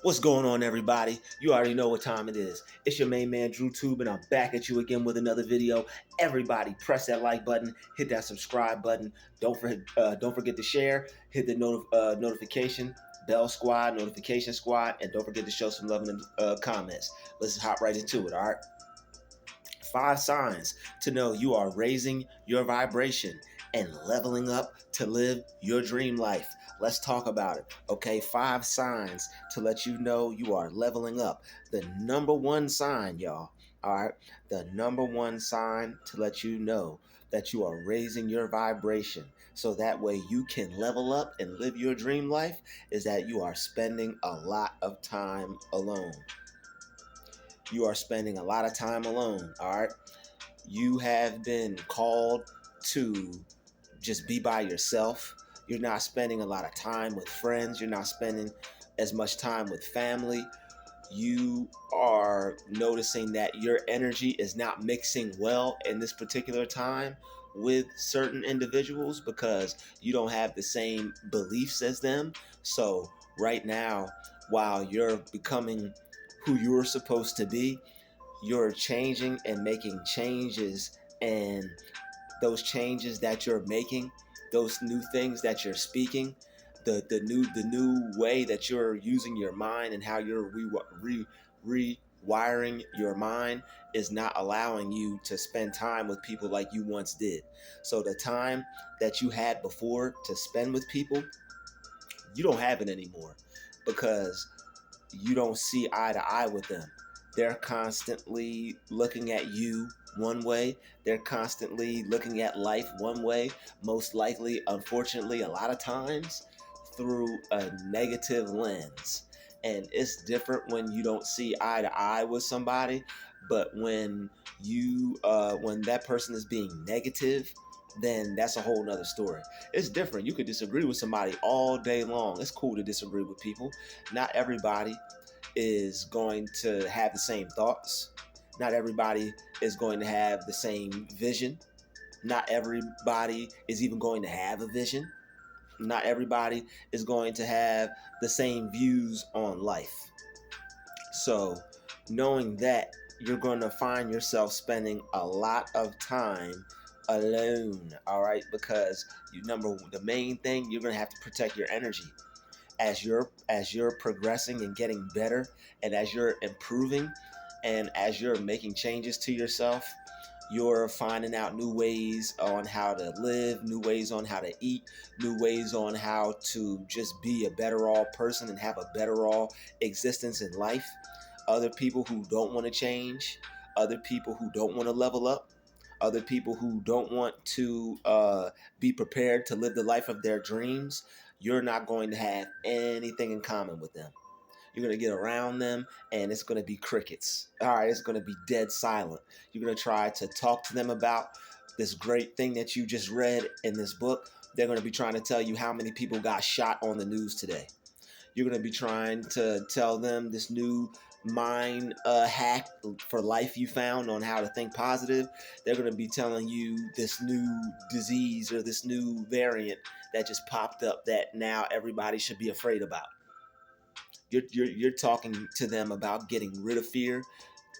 What's going on, everybody? You already know what time it is. It's your main man, Druuill, and I'm back at you again with another video. Everybody, press that like button, hit that subscribe button. Don't forget to share. Hit the notification bell squad, notification squad, and don't forget to show some love in the comments. Let's hop right into it. All right. 5 signs to know you are raising your vibration and leveling up to live your dream life. Let's talk about it. Okay, 5 signs to let you know you are leveling up. The number one sign, y'all. All right, the number one sign to let you know that you are raising your vibration so that way you can level up and live your dream life is that you are spending a lot of time alone. You are spending a lot of time alone. All right, you have been called to just be by yourself. You're not spending a lot of time with friends. You're not spending as much time with family. You are noticing that your energy is not mixing well in this particular time with certain individuals because you don't have the same beliefs as them. So right now, while you're becoming who you're supposed to be, you're changing and making changes, and those changes that you're making, those new things that you're speaking, the new way that you're using your mind and how you're rewiring your mind is not allowing you to spend time with people like you once did. So the time that you had before to spend with people, you don't have it anymore because you don't see eye to eye with them. They're constantly looking at you one way. They're constantly looking at life one way. Most likely, unfortunately, a lot of times through a negative lens. And it's different when you don't see eye to eye with somebody, but when that person is being negative, then that's a whole nother story. It's different. You could disagree with somebody all day long. It's cool to disagree with people. Not everybody is going to have the same thoughts. Not everybody is going to have the same vision. Not everybody is even going to have a vision. Not everybody is going to have the same views on life. So, knowing that, you're going to find yourself spending a lot of time alone, all right? Because the main thing, you're going to have to protect your energy as you're progressing and getting better, and as you're improving, and as you're making changes to yourself. You're finding out new ways on how to live, new ways on how to eat, new ways on how to just be a better all person and have a better all existence in life. Other people who don't want to change, other people who don't want to level up, other people who don't want to be prepared to live the life of their dreams, you're not going to have anything in common with them. You're going to get around them and it's going to be crickets. All right, it's going to be dead silent. You're going to try to talk to them about this great thing that you just read in this book. They're going to be trying to tell you how many people got shot on the news today. You're going to be trying to tell them this new mind hack for life you found on how to think positive. They're going to be telling you this new disease or this new variant that just popped up that now everybody should be afraid about. You're talking to them about getting rid of fear,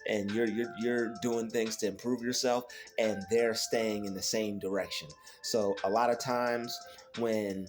and you're doing things to improve yourself, and they're staying in the same direction. So a lot of times when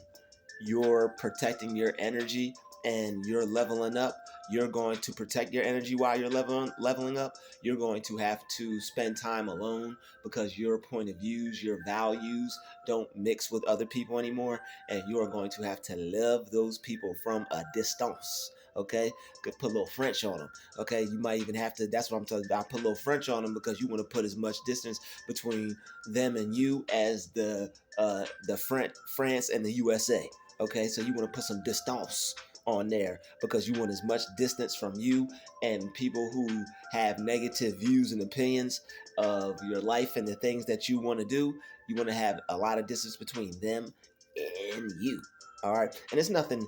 you're protecting your energy and you're leveling up, you're going to protect your energy while you're leveling up. You're going to have to spend time alone because your point of views, your values don't mix with other people anymore, and you are going to have to love those people from a distance. Okay, could put a little French on them. Okay, you might even have to. That's what I'm talking about. Put a little French on them because you want to put as much distance between them and you as the France and the USA. Okay, so you want to put some distance on there because you want as much distance from you and people who have negative views and opinions of your life and the things that you want to do. You want to have a lot of distance between them and you. All right, and it's nothing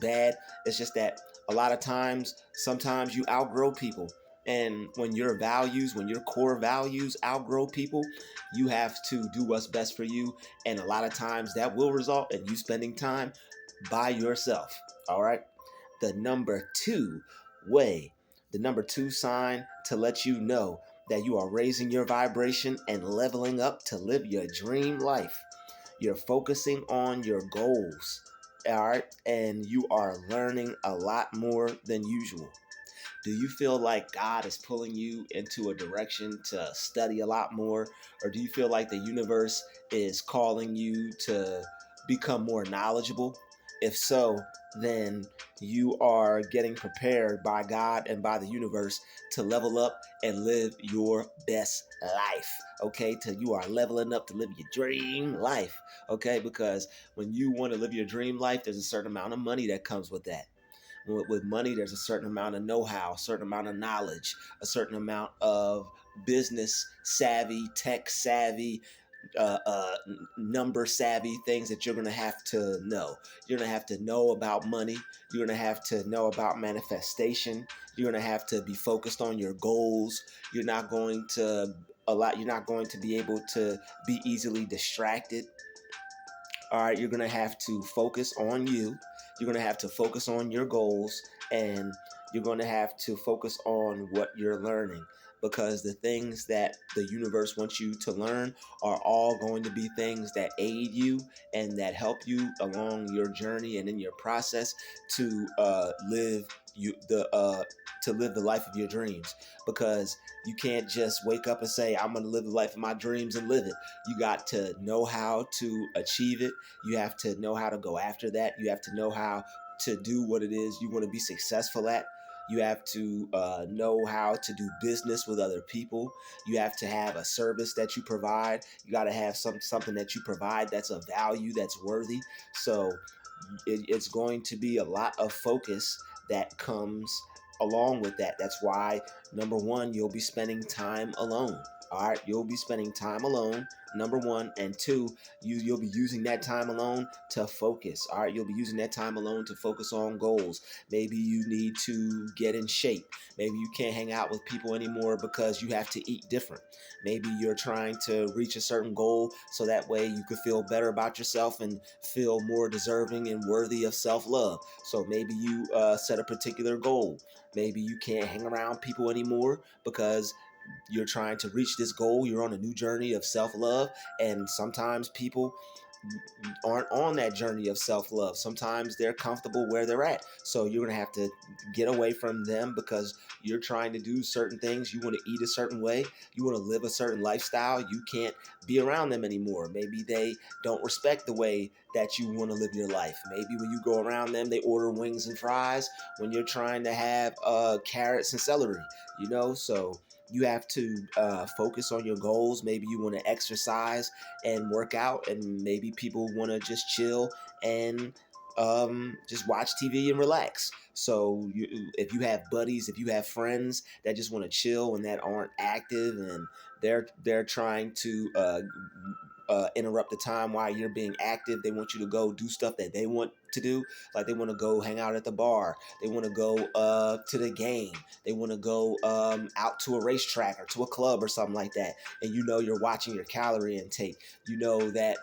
bad. It's just that a lot of times, sometimes you outgrow people. And when your core values outgrow people, you have to do what's best for you. And a lot of times that will result in you spending time by yourself. All right. the number two way, the number two sign to let you know that you are raising your vibration and leveling up to live your dream life. You're focusing on your goals, all right, and you are learning a lot more than usual. Do you feel like God is pulling you into a direction to study a lot more? Or do you feel like the universe is calling you to become more knowledgeable? If so, then you are getting prepared by God and by the universe to level up and live your best life. Okay, till you are leveling up to live your dream life. Okay, because when you want to live your dream life, there's a certain amount of money that comes with that. With money, there's a certain amount of know-how, a certain amount of knowledge, a certain amount of business savvy, tech savvy, number savvy things that you're going to have to know. You're going to have to know about money. You're going to have to know about manifestation. You're going to have to be focused on your goals. You're not going to you're not going to be able to be easily distracted. All right, you're going to have to focus on you. You're going to have to focus on your goals, and you're going to have to focus on what you're learning, because the things that the universe wants you to learn are all going to be things that aid you and that help you along your journey and in your process to live you the to live the life of your dreams. Because you can't just wake up and say, I'm going to live the life of my dreams and live it. You got to know how to achieve it. You have to know how to go after that. You have to know how to do what it is you want to be successful at. You have to know how to do business with other people. You have to have a service that you provide. You got to have something that you provide that's of value, that's worthy. So it's going to be a lot of focus that comes along with that. That's why, number one, you'll be spending time alone. All right, you'll be spending time alone, number one. And two, you'll be using that time alone to focus. All right, you'll be using that time alone to focus on goals. Maybe you need to get in shape. Maybe you can't hang out with people anymore because you have to eat different. Maybe you're trying to reach a certain goal so that way you could feel better about yourself and feel more deserving and worthy of self-love. So maybe you set a particular goal. Maybe you can't hang around people anymore because you're trying to reach this goal. You're on a new journey of self-love, and sometimes people aren't on that journey of self-love. Sometimes they're comfortable where they're at, so you're gonna have to get away from them because you're trying to do certain things. You want to eat a certain way, you want to live a certain lifestyle. You can't be around them anymore. Maybe they don't respect the way that you want to live your life. Maybe when you go around them, they order wings and fries when you're trying to have carrots and celery, so you have to focus on your goals. Maybe you want to exercise and work out, and maybe people want to just chill and just watch TV and relax. So if you have buddies, if you have friends that just want to chill and that aren't active, and they're trying to interrupt the time while you're being active. They want you to go do stuff that they want to do. Like they want to go hang out at the bar. They want to go to the game. They want to go out to a racetrack or to a club or something like that. And you're watching your calorie intake. You know that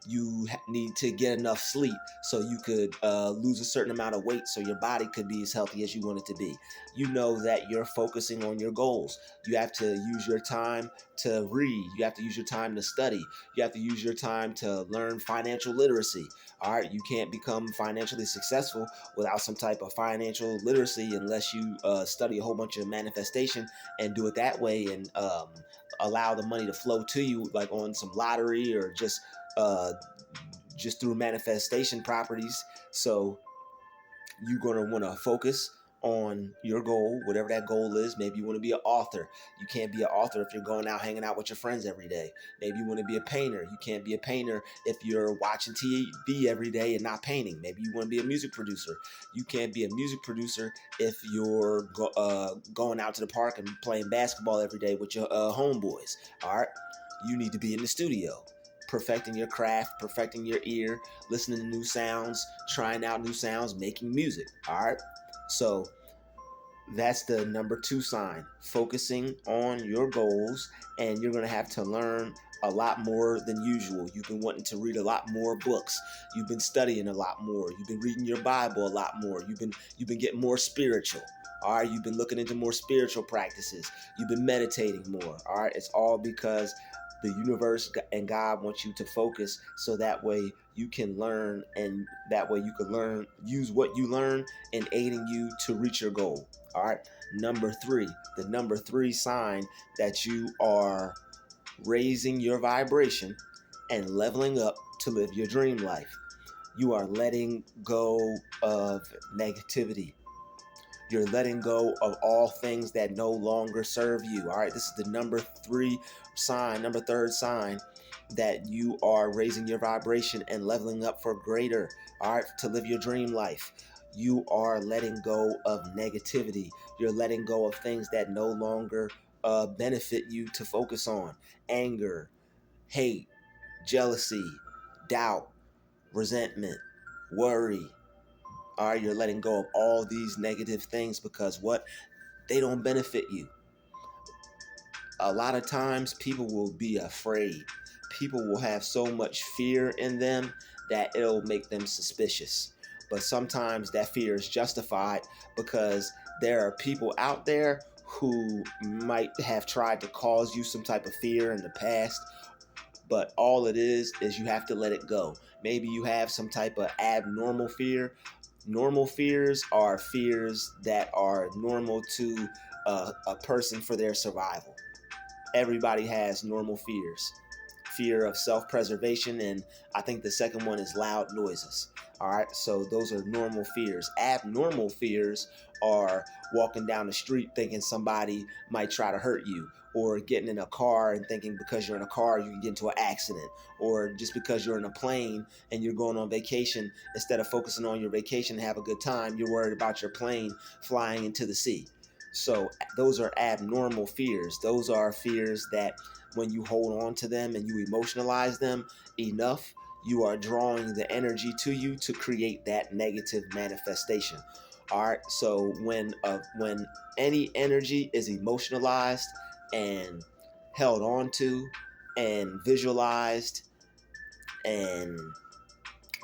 you need to get enough sleep so you could lose a certain amount of weight so your body could be as healthy as you want it to be. You know that you're focusing on your goals. You have to use your time to read. You have to use your time to study. You have to use your time to learn financial literacy. All right, you can't become financially successful without some type of financial literacy unless you study a whole bunch of manifestation and do it that way, and allow the money to flow to you like on some lottery or uh, just through manifestation properties. So you're going to want to focus on your goal, whatever that goal is. Maybe you want to be an author. You can't be an author if you're going out hanging out with your friends every day. Maybe you want to be a painter. You can't be a painter if you're watching TV every day and not painting. Maybe you want to be a music producer. You can't be a music producer if you're going out to the park and playing basketball every day with your homeboys. All right, you need to be in the studio, perfecting your craft, perfecting your ear, listening to new sounds, trying out new sounds, making music. All right. So that's the number two sign, focusing on your goals. And you're going to have to learn a lot more than usual. You've been wanting to read a lot more books. You've been studying a lot more. You've been reading your Bible a lot more. You've been getting more spiritual. All right, you've been looking into more spiritual practices. You've been meditating more. All right, it's all because the universe and God want you to focus so that way you can learn, and that way you can use what you learn in aiding you to reach your goal. All right, number three, the number three sign that you are raising your vibration and leveling up to live your dream life. You are letting go of negativity. You're letting go of all things that no longer serve you. All right, this is the number third sign that you are raising your vibration and leveling up for greater, all right, to live your dream life. You are letting go of negativity. You're letting go of things that no longer benefit you to focus on. Anger, hate, jealousy, doubt, resentment, worry. All right, you're letting go of all these negative things because what? They don't benefit you. A lot of times people will be afraid. People will have so much fear in them that it'll make them suspicious. But sometimes that fear is justified because there are people out there who might have tried to cause you some type of fear in the past, but all it is you have to let it go. Maybe you have some type of abnormal fear. Normal fears are fears that are normal to a person for their survival. Everybody has normal fears. Fear of self-preservation, and I think the second one is loud noises. All right, so those are normal fears. Abnormal fears are walking down the street thinking somebody might try to hurt you, or getting in a car and thinking because you're in a car you can get into an accident, or just because you're in a plane and you're going on vacation, instead of focusing on your vacation and have a good time, you're worried about your plane flying into the sea. So those are abnormal fears. Those are fears that when you hold on to them and you emotionalize them enough, you are drawing the energy to you to create that negative manifestation. All right. So when any energy is emotionalized and held on to and visualized, and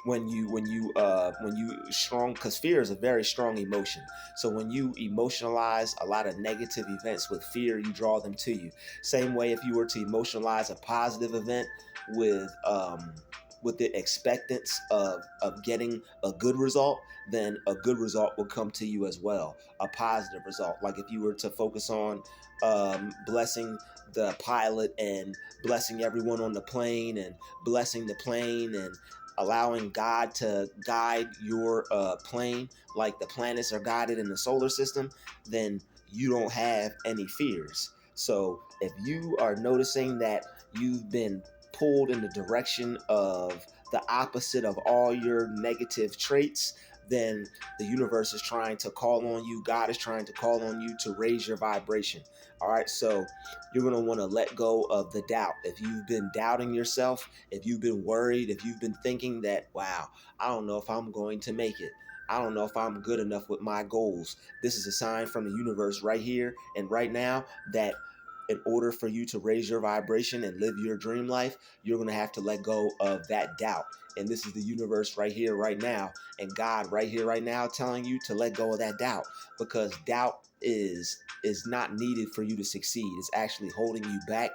when you strong, because fear is a very strong emotion, so when you emotionalize a lot of negative events with fear, you draw them to you. Same way, if you were to emotionalize a positive event with the expectance of getting a good result, then a good result will come to you as well, a positive result. Like if you were to focus on blessing the pilot and blessing everyone on the plane and blessing the plane and allowing God to guide your plane like the planets are guided in the solar system, then you don't have any fears. So if you are noticing that you've been pulled in the direction of the opposite of all your negative traits, then the universe is trying to call on you. God is trying to call on you to raise your vibration. All right, so you're going to want to let go of the doubt. If you've been doubting yourself, if you've been worried, if you've been thinking that, wow, I don't know if I'm going to make it, I don't know if I'm good enough with my goals, this is a sign from the universe right here and right now that in order for you to raise your vibration and live your dream life, you're going to have to let go of that doubt. And this is the universe right here, right now, and God right here, right now, telling you to let go of that doubt, because doubt is not needed for you to succeed. It's actually holding you back,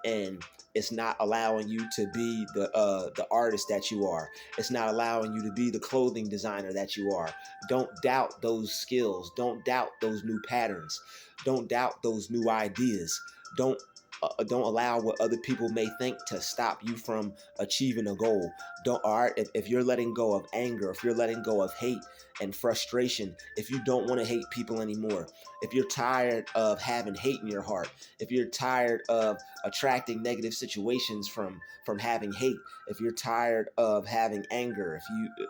and it's not allowing you to be the artist that you are. It's not allowing you to be the clothing designer that you are. Don't doubt those skills. Don't doubt those new patterns. Don't doubt those new ideas. Don't allow what other people may think to stop you from achieving a goal. Don't All right, if you're letting go of anger, if you're letting go of hate and frustration, if you don't want to hate people anymore, if you're tired of having hate in your heart, if you're tired of attracting negative situations from having hate, if you're tired of having anger,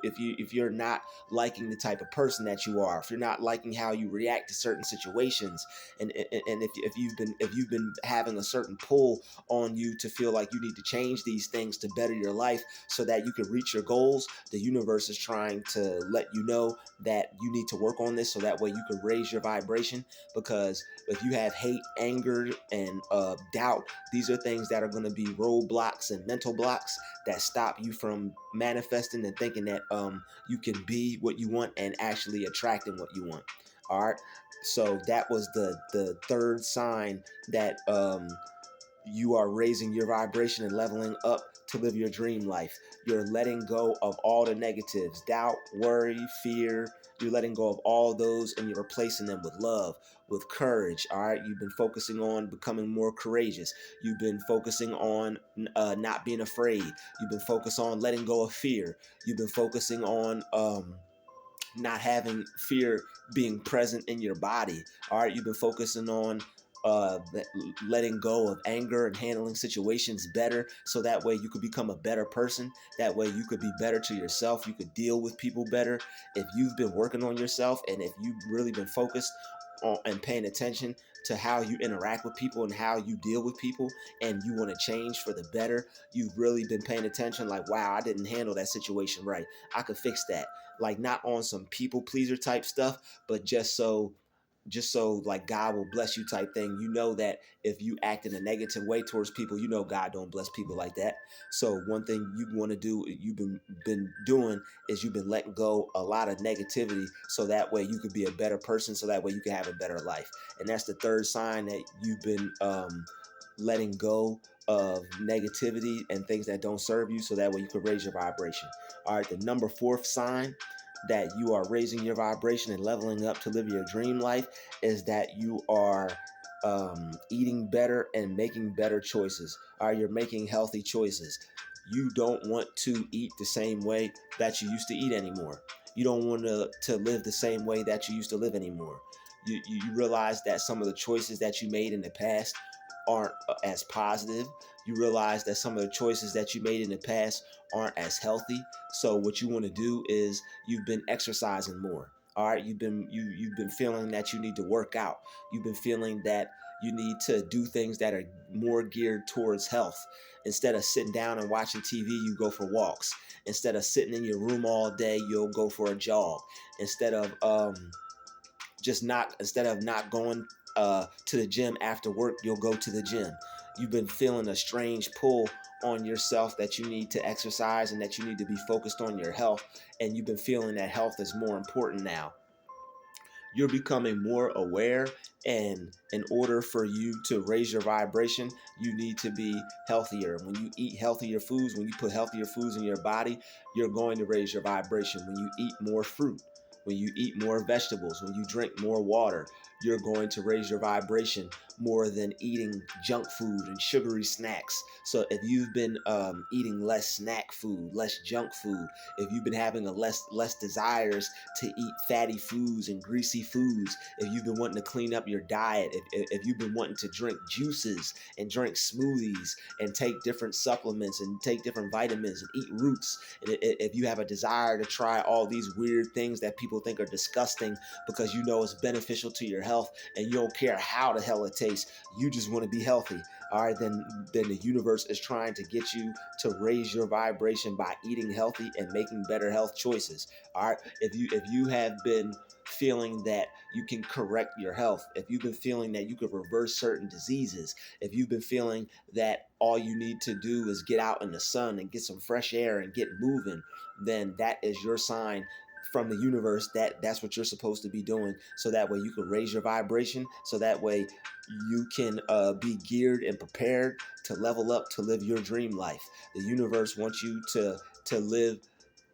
if you're not liking the type of person that you are, if you're not liking how you react to certain situations, and if you've been having a certain pull on you to feel like you need to change these things to better your life so that you can reach your goals, the universe is trying to let you know that you need to work on this so that way you can raise your vibration. Because if you have hate, anger, and doubt, these are things that are going to be roadblocks and mental blocks that stop you from manifesting and thinking that you can be what you want and actually attracting what you want. All right. So that was the third sign that you are raising your vibration and leveling up to live your dream life. You're letting go of all the negatives, doubt, worry, fear. You're letting go of all those and you're replacing them with love, with courage. All right. You've been focusing on becoming more courageous. You've been focusing on not being afraid. You've been focused on letting go of fear. You've been focusing on not having fear being present in your body. All right, you've been focusing on uh, letting go of anger and handling situations better, so that way you could become a better person. That way you could be better to yourself. You could deal with people better. If you've been working on yourself and if you've really been focused on and paying attention to how you interact with people and how you deal with people, and you want to change for the better, you've really been paying attention. Like, wow, I didn't handle that situation right, I could fix that. Like, not on some people pleaser type stuff, but just so like God will bless you type thing. You know that if you act in a negative way towards people, you know God don't bless people like that. So one thing you want to do, you've been doing, is you've been letting go a lot of negativity, so that way you could be a better person, so that way you can have a better life. And that's the third sign that you've been letting go of negativity and things that don't serve you, so that way you can raise your vibration. All right, the number fourth sign that you are raising your vibration and leveling up to live your dream life is that you are eating better and making better choices. Or you're making healthy choices. You don't want to eat the same way that you used to eat anymore. You don't want to live the same way that you used to live anymore. You realize that some of the choices that you made in the past aren't as positive. You realize that some of the choices that you made in the past aren't as healthy. So what you want to do is, you've been exercising more. All right, you've been feeling that you need to work out. You've been feeling that you need to do things that are more geared towards health. Instead of sitting down and watching TV, you go for walks. Instead of sitting in your room all day, you'll go for a jog. Instead of not going to the gym after work, you'll go to the gym. You've been feeling a strange pull on yourself that you need to exercise and that you need to be focused on your health, and you've been feeling that health is more important now. You're becoming more aware, and in order for you to raise your vibration, you need to be healthier. When you eat healthier foods, when you put healthier foods in your body, you're going to raise your vibration. When you eat more fruit, when you eat more vegetables, when you drink more water, you're going to raise your vibration more than eating junk food and sugary snacks. So if you've been eating less snack food, less junk food, if you've been having a less desires to eat fatty foods and greasy foods, if you've been wanting to clean up your diet, if you've been wanting to drink juices and drink smoothies and take different supplements and take different vitamins and eat roots, and if you have a desire to try all these weird things that people think are disgusting because you know it's beneficial to your health and you don't care how the hell it tastes, you just want to be healthy. All right, then the universe is trying to get you to raise your vibration by eating healthy and making better health choices. All right, if you have been feeling that you can correct your health, if you've been feeling that you could reverse certain diseases, if you've been feeling that all you need to do is get out in the sun and get some fresh air and get moving, then that is your sign from the universe that that's what you're supposed to be doing, so that way you can raise your vibration, so that way you can be geared and prepared to level up to live your dream life. The universe wants you to live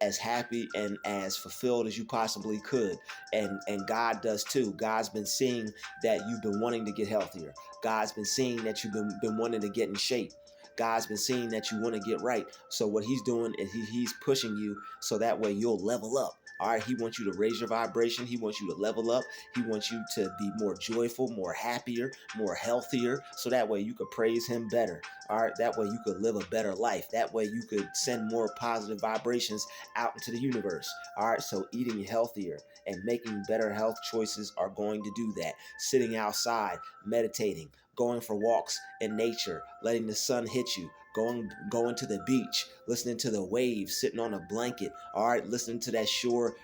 as happy and as fulfilled as you possibly could, and God does too. God's been seeing that you've been wanting to get healthier. God's been seeing that you've been wanting to get in shape. God's been seeing that you want to get right. So what he's doing is he's pushing you so that way you'll level up. All right, he wants you to raise your vibration. He wants you to level up. He wants you to be more joyful, more happier, more healthier, so that way you could praise him better. All right, that way you could live a better life. That way you could send more positive vibrations out into the universe. All right, so eating healthier and making better health choices are going to do that. Sitting outside, meditating, going for walks in nature, letting the sun hit you, going to the beach, listening to the waves, sitting on a blanket. All right, listening to that shore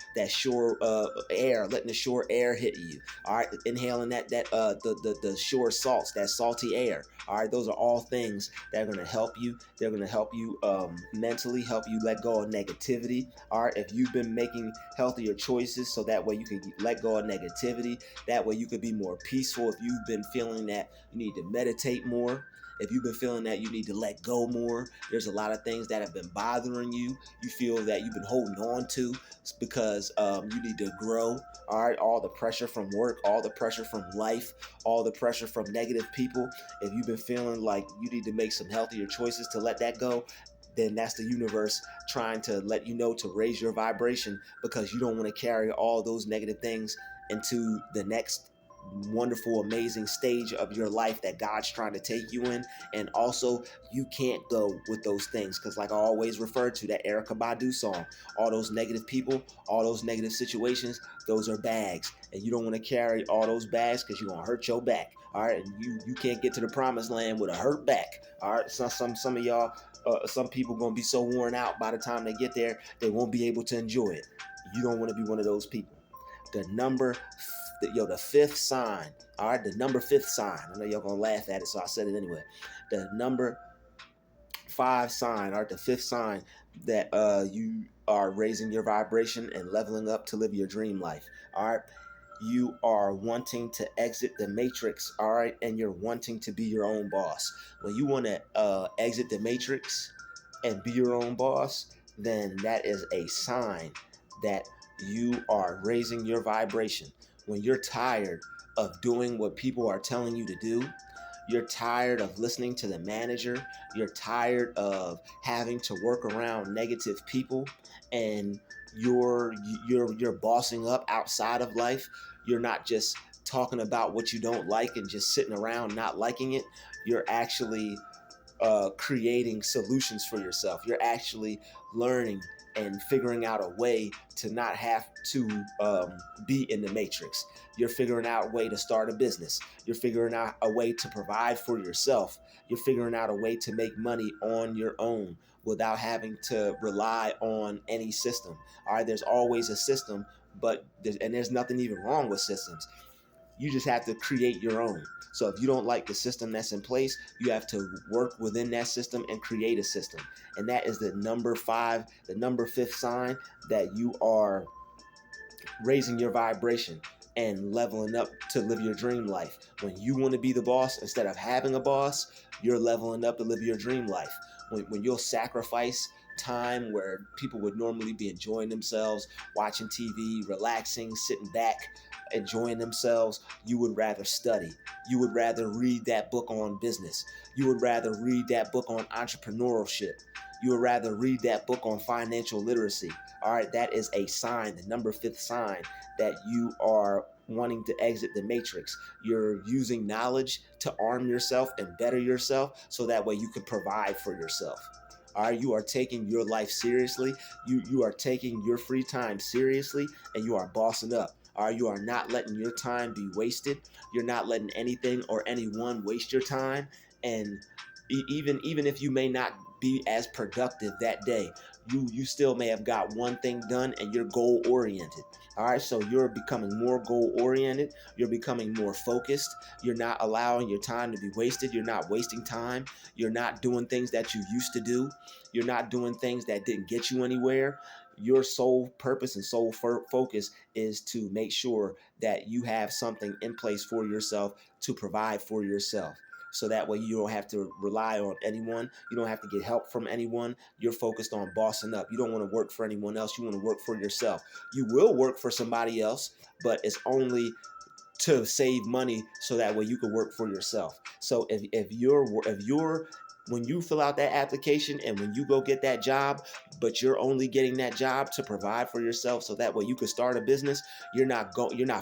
air, letting the shore air hit you. All right, inhaling the shore salts, that salty air. All right, those are all things that are going to help you. They're going to help you mentally, help you let go of negativity. All right, if you've been making healthier choices, so that way you can let go of negativity, that way you could be more peaceful. If you've been feeling that you need to meditate more, if you've been feeling that you need to let go more, there's a lot of things that have been bothering you. You feel that you've been holding on to because you need to grow. All right, all the pressure from work, all the pressure from life, all the pressure from negative people. If you've been feeling like you need to make some healthier choices to let that go, then that's the universe trying to let you know to raise your vibration, because you don't want to carry all those negative things into the next wonderful, amazing stage of your life that God's trying to take you in. And also, you can't go with those things because, like I always refer to that Erykah Badu song, all those negative people, all those negative situations, those are bags, and you don't want to carry all those bags because you're gonna hurt your back. All right, and you can't get to the promised land with a hurt back. All right, some of y'all, some people gonna be so worn out by the time they get there, they won't be able to enjoy it. You don't want to be one of those people. The number the fifth sign. All right, the number fifth sign. I know y'all gonna laugh at it, so I said it anyway. The number 5 sign, or the fifth sign that you are raising your vibration and leveling up to live your dream life. All right, you are wanting to exit the matrix. All right, and you're wanting to be your own boss. When you want to exit the matrix and be your own boss, then that is a sign that you are raising your vibration. When you're tired of doing what people are telling you to do, you're tired of listening to the manager, you're tired of having to work around negative people, and you're bossing up outside of life. You're not just talking about what you don't like and just sitting around not liking it. You're actually creating solutions for yourself. You're actually learning and figuring out a way to not have to be in the matrix. You're figuring out a way to start a business. You're figuring out a way to provide for yourself. You're figuring out a way to make money on your own without having to rely on any system. All right, there's always a system, there's nothing even wrong with systems. You just have to create your own. So if you don't like the system that's in place, you have to work within that system and create a system. And that is the number 5, the number 5th sign that you are raising your vibration and leveling up to live your dream life. When you want to be the boss instead of having a boss, you're leveling up to live your dream life. When you'll sacrifice time where people would normally be enjoying themselves, watching TV, relaxing, sitting back, enjoying themselves, you would rather study. You would rather read that book on business. You would rather read that book on entrepreneurship. You would rather read that book on financial literacy. All right, that is a sign, the number 5th sign, that you are wanting to exit the matrix. You're using knowledge to arm yourself and better yourself so that way you can provide for yourself. All right, you are taking your life seriously. You are taking your free time seriously, and you are bossing up. All right, you are not letting your time be wasted. You're not letting anything or anyone waste your time. And even if you may not be as productive that day, you still may have got one thing done, and you're goal oriented. All right, so you're becoming more goal oriented. You're becoming more focused. You're not allowing your time to be wasted. You're not wasting time. You're not doing things that you used to do. You're not doing things that didn't get you anywhere. Your sole purpose and sole focus is to make sure that you have something in place for yourself to provide for yourself. So that way you don't have to rely on anyone. You don't have to get help from anyone. You're focused on bossing up. You don't want to work for anyone else. You want to work for yourself. You will work for somebody else, but it's only to save money so that way you can work for yourself. So if you're when you fill out that application and when you go get that job, but you're only getting that job to provide for yourself so that way you can start a business, you're not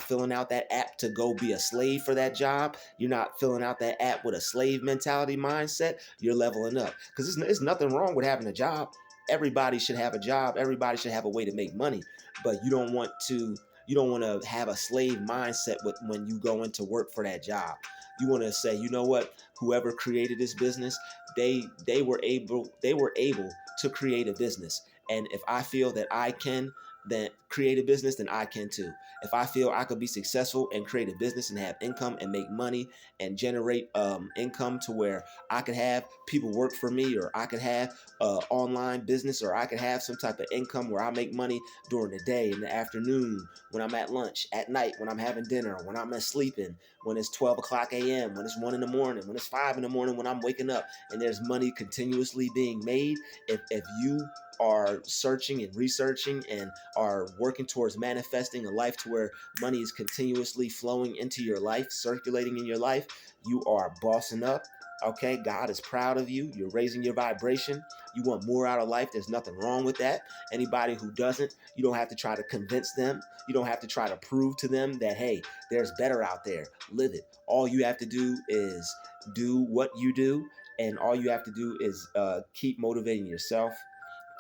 filling out that app to go be a slave for that job. You're not filling out that app with a slave mentality mindset. You're leveling up, because there's nothing wrong with having a job. Everybody should have a job. Everybody should have a way to make money, but you don't want to You don't want to have a slave mindset with when you go into work for that job. You want to say, you know what, whoever created this business, they were able to create a business. And if I feel that I can then create a business, then I can too. If I feel I could be successful and create a business and have income and make money and generate income to where I could have people work for me, or I could have online business, or I could have some type of income where I make money during the day, in the afternoon, when I'm at lunch, at night, when I'm having dinner, when I'm sleeping, when it's 12 o'clock a.m., when it's 1 in the morning, when it's 5 in the morning, when I'm waking up, and there's money continuously being made. If you are searching and researching and are working towards manifesting a life to where money is continuously flowing into your life, circulating in your life, you are bossing up. Okay, God is proud of you. You're raising your vibration. You want more out of life. There's nothing wrong with that. Anybody who doesn't, you don't have to try to convince them. You don't have to try to prove to them that, hey, there's better out there. Live it. All you have to do is do what you do, and all you have to do is keep motivating yourself,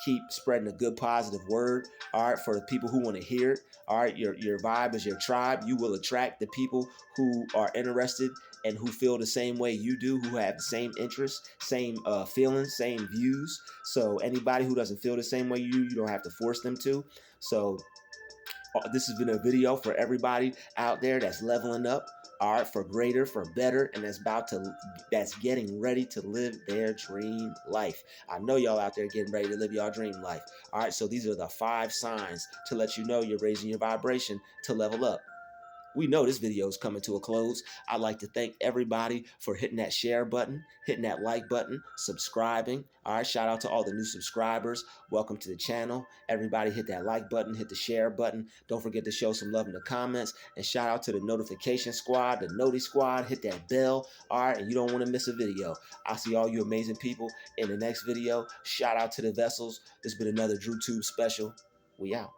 keep spreading a good positive word, all right, for the people who want to hear it. All right, your vibe is your tribe. You will attract the people who are interested and who feel the same way you do, who have the same interests, same feelings, same views. So anybody who doesn't feel the same way you don't have to force them to. So this has been a video for everybody out there that's leveling up, all right, for greater, for better, and that's getting ready to live their dream life. I know y'all out there getting ready to live your dream life. All right, so these are the 5 signs to let you know you're raising your vibration to level up. We know this video is coming to a close. I'd like to thank everybody for hitting that share button, hitting that like button, subscribing. All right, shout out to all the new subscribers. Welcome to the channel. Everybody hit that like button, hit the share button. Don't forget to show some love in the comments. And shout out to the notification squad, the Noti squad. Hit that bell. All right, and you don't want to miss a video. I'll see all you amazing people in the next video. Shout out to the vessels. This has been another Druuill special. We out.